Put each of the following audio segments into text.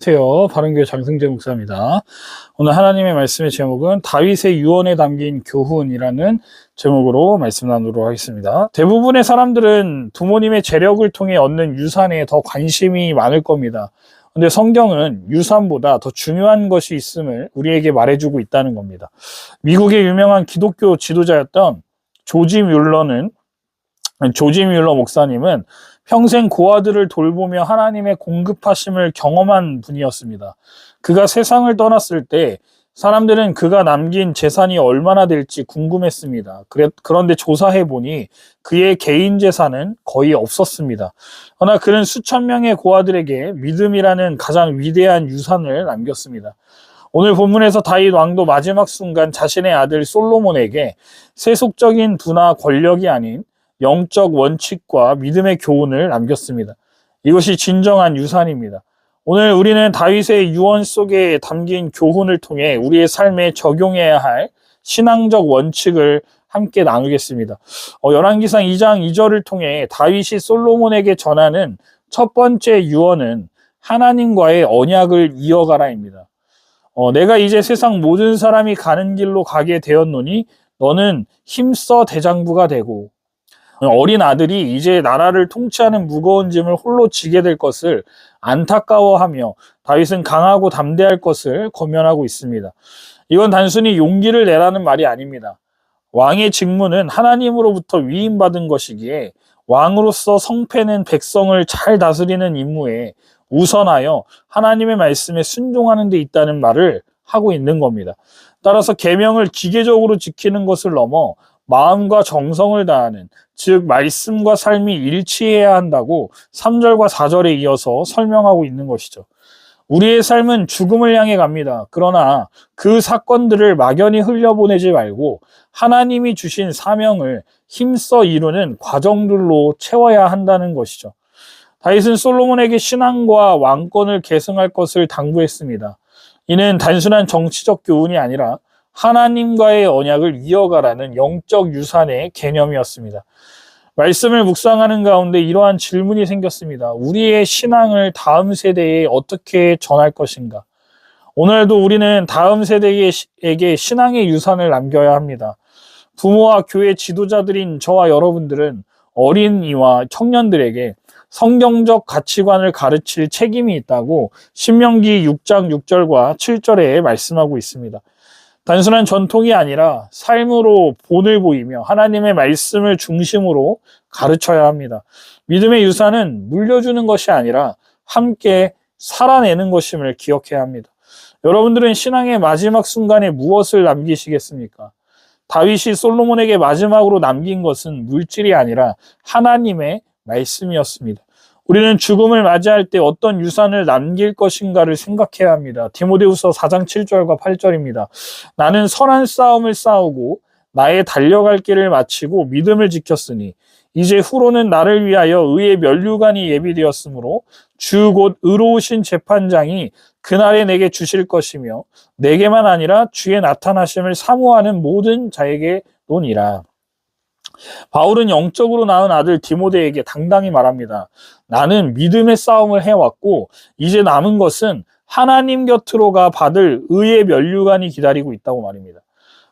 안녕하세요. 바른교회 장승재 목사입니다. 오늘 하나님의 말씀의 제목은 다윗의 유언에 담긴 교훈이라는 제목으로 말씀 나누도록 하겠습니다. 대부분의 사람들은 부모님의 재력을 통해 얻는 유산에 더 관심이 많을 겁니다. 근데 성경은 유산보다 더 중요한 것이 있음을 우리에게 말해주고 있다는 겁니다. 미국의 유명한 기독교 지도자였던 조지 뮬러 목사님은 평생 고아들을 돌보며 하나님의 공급하심을 경험한 분이었습니다. 그가 세상을 떠났을 때 사람들은 그가 남긴 재산이 얼마나 될지 궁금했습니다. 그런데 조사해보니 그의 개인 재산은 거의 없었습니다. 그러나 그는 수천 명의 고아들에게 믿음이라는 가장 위대한 유산을 남겼습니다. 오늘 본문에서 다윗 왕도 마지막 순간 자신의 아들 솔로몬에게 세속적인 부나 권력이 아닌 영적 원칙과 믿음의 교훈을 남겼습니다. 이것이 진정한 유산입니다. 오늘 우리는 다윗의 유언 속에 담긴 교훈을 통해 우리의 삶에 적용해야 할 신앙적 원칙을 함께 나누겠습니다. 열왕기상 2장 2절을 통해 다윗이 솔로몬에게 전하는 첫 번째 유언은 하나님과의 언약을 이어가라입니다. 내가 이제 세상 모든 사람이 가는 길로 가게 되었노니 너는 힘써 대장부가 되고, 어린 아들이 이제 나라를 통치하는 무거운 짐을 홀로 지게 될 것을 안타까워하며 다윗은 강하고 담대할 것을 권면하고 있습니다. 이건 단순히 용기를 내라는 말이 아닙니다. 왕의 직무는 하나님으로부터 위임받은 것이기에 왕으로서 성패는 백성을 잘 다스리는 임무에 우선하여 하나님의 말씀에 순종하는 데 있다는 말을 하고 있는 겁니다. 따라서 계명을 기계적으로 지키는 것을 넘어 마음과 정성을 다하는, 즉 말씀과 삶이 일치해야 한다고 3절과 4절에 이어서 설명하고 있는 것이죠. 우리의 삶은 죽음을 향해 갑니다. 그러나 그 사건들을 막연히 흘려보내지 말고 하나님이 주신 사명을 힘써 이루는 과정들로 채워야 한다는 것이죠. 다윗은 솔로몬에게 신앙과 왕권을 계승할 것을 당부했습니다. 이는 단순한 정치적 교훈이 아니라 하나님과의 언약을 이어가라는 영적 유산의 개념이었습니다. 말씀을 묵상하는 가운데 이러한 질문이 생겼습니다. 우리의 신앙을 다음 세대에 어떻게 전할 것인가? 오늘도 우리는 다음 세대에게 신앙의 유산을 남겨야 합니다. 부모와 교회 지도자들인 저와 여러분들은 어린이와 청년들에게 성경적 가치관을 가르칠 책임이 있다고 신명기 6장 6절과 7절에 말씀하고 있습니다. 단순한 전통이 아니라 삶으로 본을 보이며 하나님의 말씀을 중심으로 가르쳐야 합니다. 믿음의 유산은 물려주는 것이 아니라 함께 살아내는 것임을 기억해야 합니다. 여러분들은 신앙의 마지막 순간에 무엇을 남기시겠습니까? 다윗이 솔로몬에게 마지막으로 남긴 것은 물질이 아니라 하나님의 말씀이었습니다. 우리는 죽음을 맞이할 때 어떤 유산을 남길 것인가를 생각해야 합니다. 디모데후서 4장 7절과 8절입니다. 나는 선한 싸움을 싸우고 나의 달려갈 길을 마치고 믿음을 지켰으니 이제 후로는 나를 위하여 의의 면류관이 예비되었으므로 주 곧 의로우신 재판장이 그날에 내게 주실 것이며 내게만 아니라 주의 나타나심을 사모하는 모든 자에게 논이라. 바울은 영적으로 낳은 아들 디모데에게 당당히 말합니다. 나는 믿음의 싸움을 해왔고 이제 남은 것은 하나님 곁으로 가 받을 의의 면류관이 기다리고 있다고 말입니다.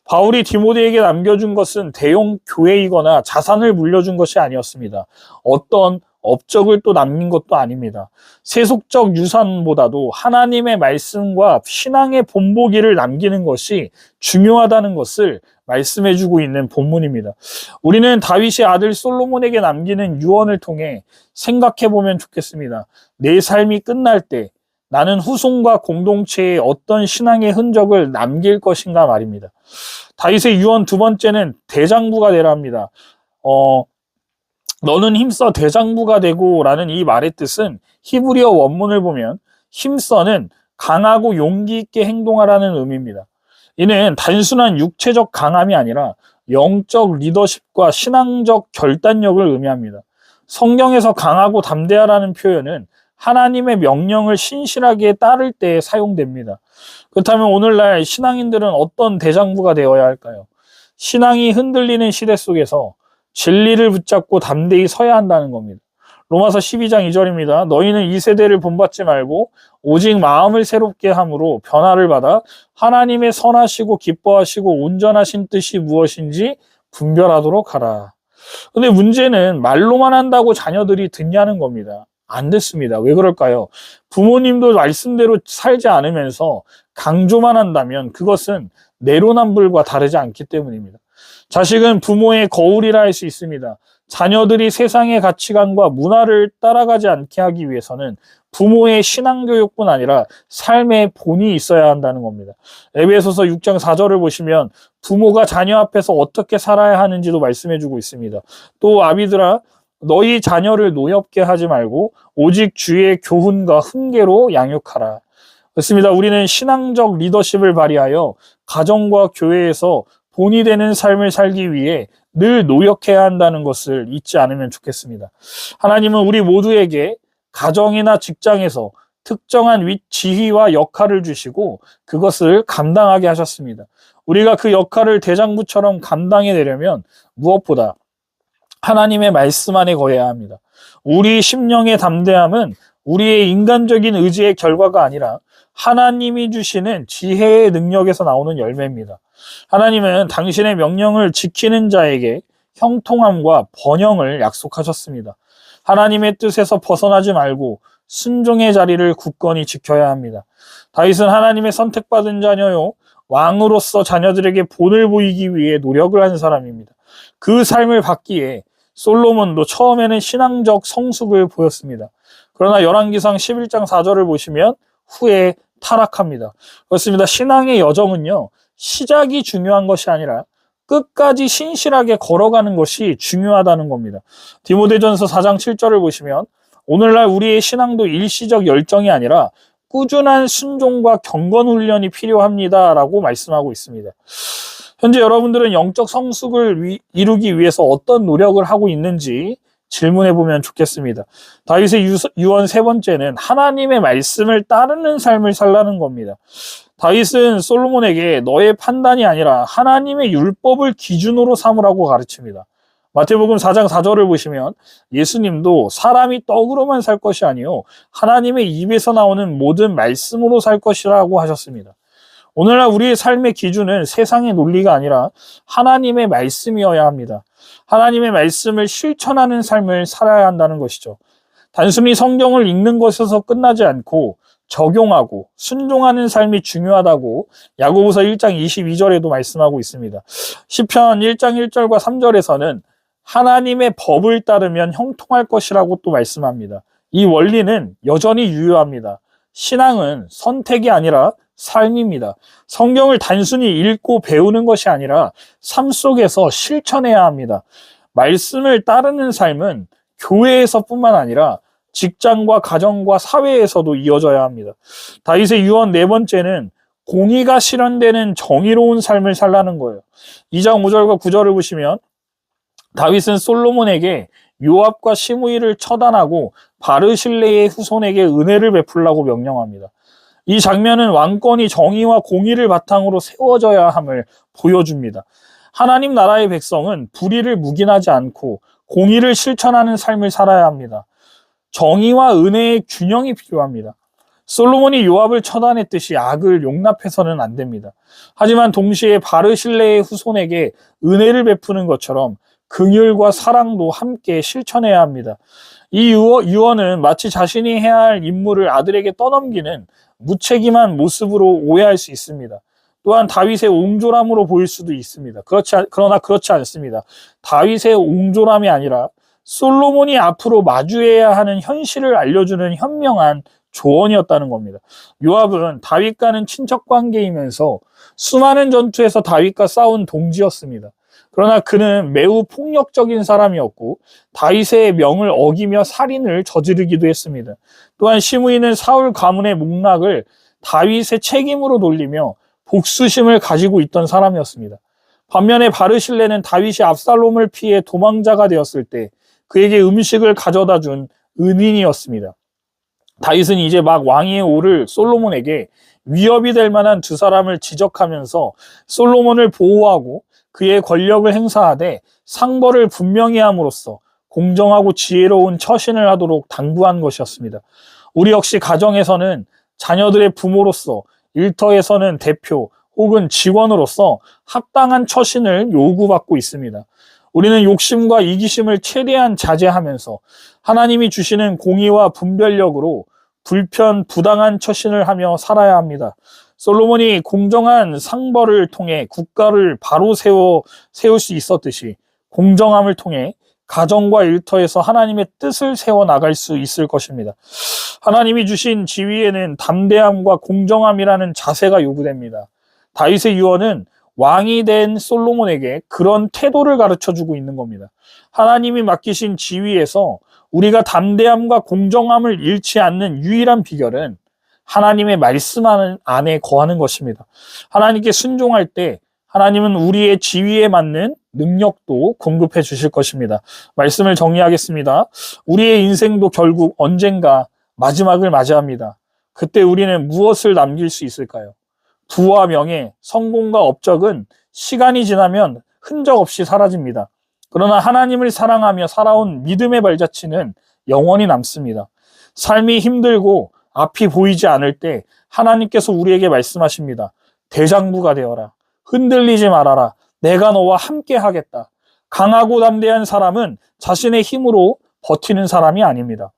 바울이 디모데에게 남겨준 것은 대형 교회이거나 자산을 물려준 것이 아니었습니다. 어떤 업적을 또 남긴 것도 아닙니다. 세속적 유산보다도 하나님의 말씀과 신앙의 본보기를 남기는 것이 중요하다는 것을 말씀해주고 있는 본문입니다. 우리는 다윗의 아들 솔로몬에게 남기는 유언을 통해 생각해보면 좋겠습니다. 내 삶이 끝날 때 나는 후손과 공동체에 어떤 신앙의 흔적을 남길 것인가 말입니다. 다윗의 유언 두 번째는 대장부가 되라 합니다. 너는 힘써 대장부가 되고 라는 이 말의 뜻은 히브리어 원문을 보면 힘써는 강하고 용기 있게 행동하라는 의미입니다. 이는 단순한 육체적 강함이 아니라 영적 리더십과 신앙적 결단력을 의미합니다. 성경에서 강하고 담대하라는 표현은 하나님의 명령을 신실하게 따를 때 사용됩니다. 그렇다면 오늘날 신앙인들은 어떤 대장부가 되어야 할까요? 신앙이 흔들리는 시대 속에서 진리를 붙잡고 담대히 서야 한다는 겁니다. 로마서 12장 2절입니다. 너희는 이 세대를 본받지 말고 오직 마음을 새롭게 함으로 변화를 받아 하나님의 선하시고 기뻐하시고 온전하신 뜻이 무엇인지 분별하도록 하라. 근데 문제는 말로만 한다고 자녀들이 듣냐는 겁니다. 안 듣습니다. 왜 그럴까요? 부모님도 말씀대로 살지 않으면서 강조만 한다면 그것은 내로남불과 다르지 않기 때문입니다. 자식은 부모의 거울이라 할 수 있습니다. 자녀들이 세상의 가치관과 문화를 따라가지 않게 하기 위해서는 부모의 신앙교육뿐 아니라 삶의 본이 있어야 한다는 겁니다. 에베소서 6장 4절을 보시면 부모가 자녀 앞에서 어떻게 살아야 하는지도 말씀해주고 있습니다. 또 아비들아 너희 자녀를 노엽게 하지 말고 오직 주의 교훈과 훈계로 양육하라. 그렇습니다. 우리는 신앙적 리더십을 발휘하여 가정과 교회에서 본이 되는 삶을 살기 위해 늘 노력해야 한다는 것을 잊지 않으면 좋겠습니다. 하나님은 우리 모두에게 가정이나 직장에서 특정한 지위와 역할을 주시고 그것을 감당하게 하셨습니다. 우리가 그 역할을 대장부처럼 감당해내려면 무엇보다 하나님의 말씀 안에 거해야 합니다. 우리 심령의 담대함은 우리의 인간적인 의지의 결과가 아니라 하나님이 주시는 지혜의 능력에서 나오는 열매입니다. 하나님은 당신의 명령을 지키는 자에게 형통함과 번영을 약속하셨습니다. 하나님의 뜻에서 벗어나지 말고 순종의 자리를 굳건히 지켜야 합니다. 다윗은 하나님의 선택받은 자녀요, 왕으로서 자녀들에게 본을 보이기 위해 노력을 한 사람입니다. 그 삶을 받기에 솔로몬도 처음에는 신앙적 성숙을 보였습니다. 그러나 열왕기상 11장 4절을 보시면 후에 타락합니다. 그렇습니다. 신앙의 여정은요, 시작이 중요한 것이 아니라 끝까지 신실하게 걸어가는 것이 중요하다는 겁니다. 디모데전서 4장 7절을 보시면 오늘날 우리의 신앙도 일시적 열정이 아니라 꾸준한 순종과 경건 훈련이 필요합니다 라고 말씀하고 있습니다. 현재 여러분들은 영적 성숙을 이루기 위해서 어떤 노력을 하고 있는지 질문해 보면 좋겠습니다. 다윗의 유언 세 번째는 하나님의 말씀을 따르는 삶을 살라는 겁니다. 다윗은 솔로몬에게 너의 판단이 아니라 하나님의 율법을 기준으로 삼으라고 가르칩니다. 마태복음 4장 4절을 보시면 예수님도 사람이 떡으로만 살 것이 아니요 하나님의 입에서 나오는 모든 말씀으로 살 것이라고 하셨습니다. 오늘날 우리의 삶의 기준은 세상의 논리가 아니라 하나님의 말씀이어야 합니다. 하나님의 말씀을 실천하는 삶을 살아야 한다는 것이죠. 단순히 성경을 읽는 것에서 끝나지 않고 적용하고 순종하는 삶이 중요하다고 야고보서 1장 22절에도 말씀하고 있습니다. 시편 1장 1절과 3절에서는 하나님의 법을 따르면 형통할 것이라고 또 말씀합니다. 이 원리는 여전히 유효합니다. 신앙은 선택이 아니라 삶입니다. 성경을 단순히 읽고 배우는 것이 아니라 삶 속에서 실천해야 합니다. 말씀을 따르는 삶은 교회에서뿐만 아니라 직장과 가정과 사회에서도 이어져야 합니다. 다윗의 유언 네 번째는 공의가 실현되는 정의로운 삶을 살라는 거예요. 2장 5절과 9절을 보시면 다윗은 솔로몬에게 요압과 시므이를 처단하고 바르실레의 후손에게 은혜를 베풀라고 명령합니다. 이 장면은 왕권이 정의와 공의를 바탕으로 세워져야 함을 보여줍니다. 하나님 나라의 백성은 불의를 묵인하지 않고 공의를 실천하는 삶을 살아야 합니다. 정의와 은혜의 균형이 필요합니다. 솔로몬이 요압을 처단했듯이 악을 용납해서는 안 됩니다. 하지만 동시에 바르실레의 후손에게 은혜를 베푸는 것처럼 긍휼과 사랑도 함께 실천해야 합니다. 이 유언은 마치 자신이 해야 할 임무를 아들에게 떠넘기는 무책임한 모습으로 오해할 수 있습니다. 또한 다윗의 옹졸함으로 보일 수도 있습니다. 그러나 그렇지 않습니다. 다윗의 옹졸함이 아니라 솔로몬이 앞으로 마주해야 하는 현실을 알려주는 현명한 조언이었다는 겁니다. 요압은 다윗과는 친척 관계이면서 수많은 전투에서 다윗과 싸운 동지였습니다. 그러나 그는 매우 폭력적인 사람이었고 다윗의 명을 어기며 살인을 저지르기도 했습니다. 또한 시므이는 사울 가문의 목락을 다윗의 책임으로 돌리며 복수심을 가지고 있던 사람이었습니다. 반면에 바르실레는 다윗이 압살롬을 피해 도망자가 되었을 때 그에게 음식을 가져다 준 은인이었습니다. 다윗은 이제 막 왕위에 오를 솔로몬에게 위협이 될 만한 두 사람을 지적하면서 솔로몬을 보호하고 그의 권력을 행사하되 상벌을 분명히 함으로써 공정하고 지혜로운 처신을 하도록 당부한 것이었습니다. 우리 역시 가정에서는 자녀들의 부모로서, 일터에서는 대표 혹은 직원으로서 합당한 처신을 요구받고 있습니다. 우리는 욕심과 이기심을 최대한 자제하면서 하나님이 주시는 공의와 분별력으로 부당한 처신을 하며 살아야 합니다. 솔로몬이 공정한 상벌을 통해 국가를 바로 세울 수 있었듯이 공정함을 통해 가정과 일터에서 하나님의 뜻을 세워 나갈 수 있을 것입니다. 하나님이 주신 지위에는 담대함과 공정함이라는 자세가 요구됩니다. 다윗의 유언은 왕이 된 솔로몬에게 그런 태도를 가르쳐주고 있는 겁니다. 하나님이 맡기신 지위에서 우리가 담대함과 공정함을 잃지 않는 유일한 비결은 하나님의 말씀 안에 거하는 것입니다. 하나님께 순종할 때 하나님은 우리의 지위에 맞는 능력도 공급해 주실 것입니다. 말씀을 정리하겠습니다. 우리의 인생도 결국 언젠가 마지막을 맞이합니다. 그때 우리는 무엇을 남길 수 있을까요? 부와 명예, 성공과 업적은 시간이 지나면 흔적 없이 사라집니다. 그러나 하나님을 사랑하며 살아온 믿음의 발자취는 영원히 남습니다. 삶이 힘들고 앞이 보이지 않을 때 하나님께서 우리에게 말씀하십니다. 대장부가 되어라. 흔들리지 말아라. 내가 너와 함께 하겠다. 강하고 담대한 사람은 자신의 힘으로 버티는 사람이 아닙니다.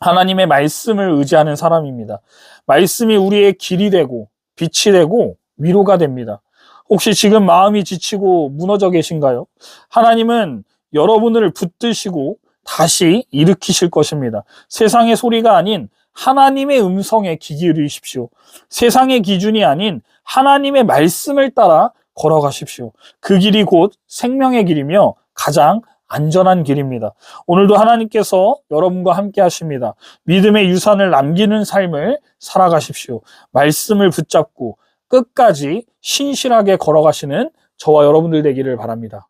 하나님의 말씀을 의지하는 사람입니다. 말씀이 우리의 길이 되고 빛이 되고 위로가 됩니다. 혹시 지금 마음이 지치고 무너져 계신가요? 하나님은 여러분을 붙드시고 다시 일으키실 것입니다. 세상의 소리가 아닌 하나님의 음성에 귀 기울이십시오. 세상의 기준이 아닌 하나님의 말씀을 따라 걸어가십시오. 그 길이 곧 생명의 길이며 가장 안전한 길입니다. 오늘도 하나님께서 여러분과 함께 하십니다. 믿음의 유산을 남기는 삶을 살아가십시오. 말씀을 붙잡고 끝까지 신실하게 걸어가시는 저와 여러분들 되기를 바랍니다.